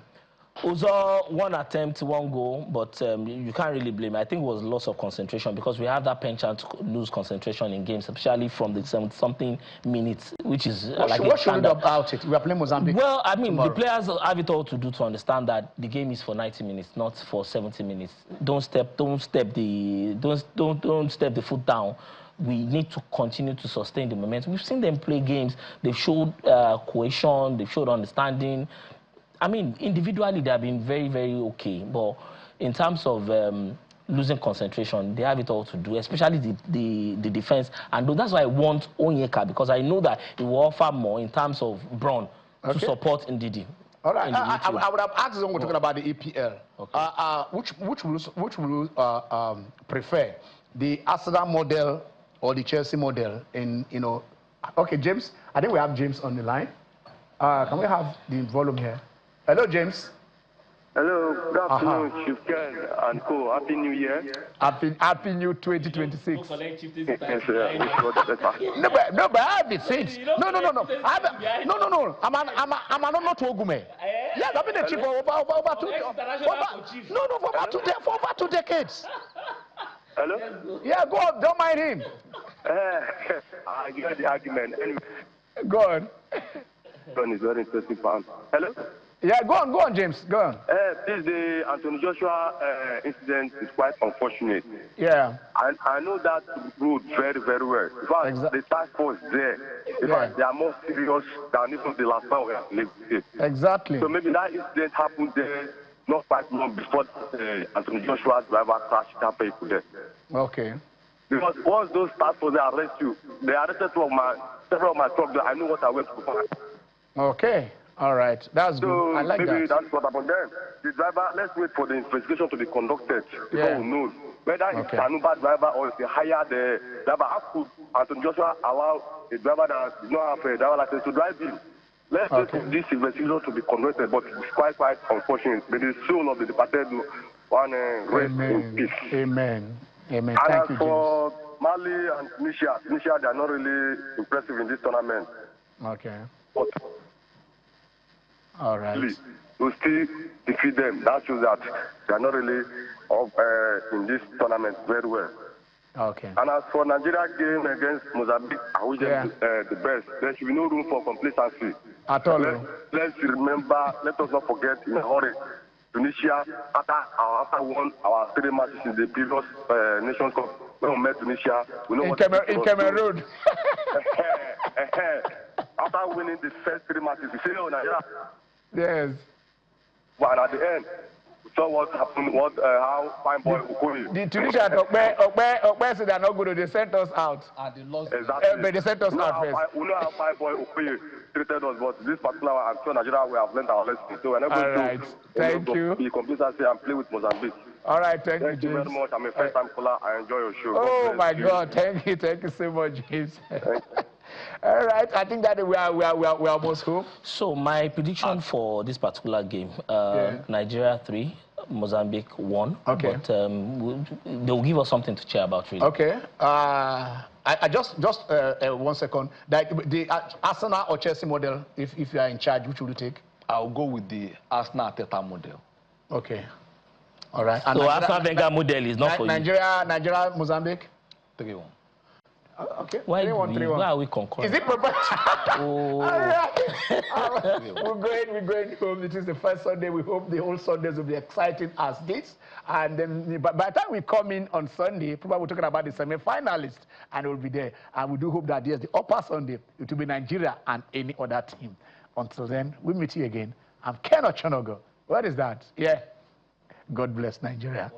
Uzo, one attempt, one goal, but you can't really blame. I think it was loss of concentration because we have that penchant to lose concentration in games, especially from the 70-something minutes, which is what should we do about it? We are playing Mozambique. Well, I mean, the players have it all to do to understand that the game is for 90 minutes, not for 70 minutes. Don't step the foot down. We need to continue to sustain the momentum. We've seen them play games. They've showed cohesion. They've showed understanding. I mean, individually, they have been very, very okay. But in terms of losing concentration, they have it all to do, especially the defense. And that's why I want Onyeka, because I know that it will offer more in terms of brawn to support Ndidi. All right. I would have asked someone talking about the EPL. Okay. Which will you prefer? The Arsenal model or the Chelsea model? Okay, James. I think we have James on the line. Can we have the volume here? Hello, James. Hello, good afternoon, Chief Ken and co. Happy New Year. Happy New 2026. Yes, sir. No, but I have it said. No. No. I'm not Ogume. Yeah, I've been a chief for over 2 decades. Hello? Yeah, go on. Don't mind him. I get the argument. Anyway. Go on. It's very interesting for him. Hello? Yeah, go on, James. Go on. The Anthony Joshua incident is quite unfortunate. Yeah. I know that road very, very well. In fact, the task force there, in fact, they are more serious than even the last time we have lived. Exactly. So maybe that incident happened there not quite long before Anthony Joshua's driver crashed that vehicle there. Okay. Because once those task force arrest you, they arrested several of my trucks there. I know what I went to find. Okay. All right, that's good. I like maybe that. that's what happened then. The driver, let's wait for the investigation to be conducted before we know whether it's an Uber driver or it's a hired driver. How could Anthony Joshua allow a driver that does not have a driver license to drive him? Let's wait for this investigation to be conducted, but it's quite unfortunate. May the soul of the departed one rest in peace. Amen. Amen. And Thank as for Mali and Tunisia, they are not really impressive in this tournament. Okay. But all right. We still defeat them. That shows that they are not really in this tournament very well. Okay. And as for Nigeria game against Mozambique, I wish them the best. There should be no room for complacency. At all. Let's remember, let us not forget in a hurry. Tunisia, after won our 3 matches in the previous Nations Cup, when we met Tunisia, we know in Cameroon. After winning the first 3 matches, we say, oh, Nigeria. Yes. But at the end, we saw what happened, how fine boy Okoye. The Tunisia, Okpe said they are not good, they sent us out. And they lost. Exactly. But they sent us out first. We know how fine boy Okoye treated us, but this particular one, I'm sure Nigeria will have learned our lesson. So we're not going to be complacency and play with Mozambique. All right, thank you, James. Thank you very much. I'm a first-time caller. I enjoy your show. Oh, my God. Thank you so much, James. All right, I think that we are almost home. So my prediction for this particular game, Nigeria 3, Mozambique 1. Okay. But they'll give us something to cheer about, really. Okay. I just 1 second. The Arsenal or Chelsea model, if you are in charge, which will you take? I'll go with the Arsenal Teta model. Okay. All right. And so Arsenal Wenger model is not for Nigeria, Mozambique? 3-1. Okay. Why are we concurring? Is it proper? All right. We're going home. It is the first Sunday. We hope the whole Sundays will be exciting as this. And then by the time we come in on Sunday, probably we're talking about the semi-finalists, and we'll be there. And we do hope that there's the upper Sunday. It will be Nigeria and any other team. Until then, we'll meet you again. I'm Ken Ochonogo. What is that? Yeah. God bless Nigeria.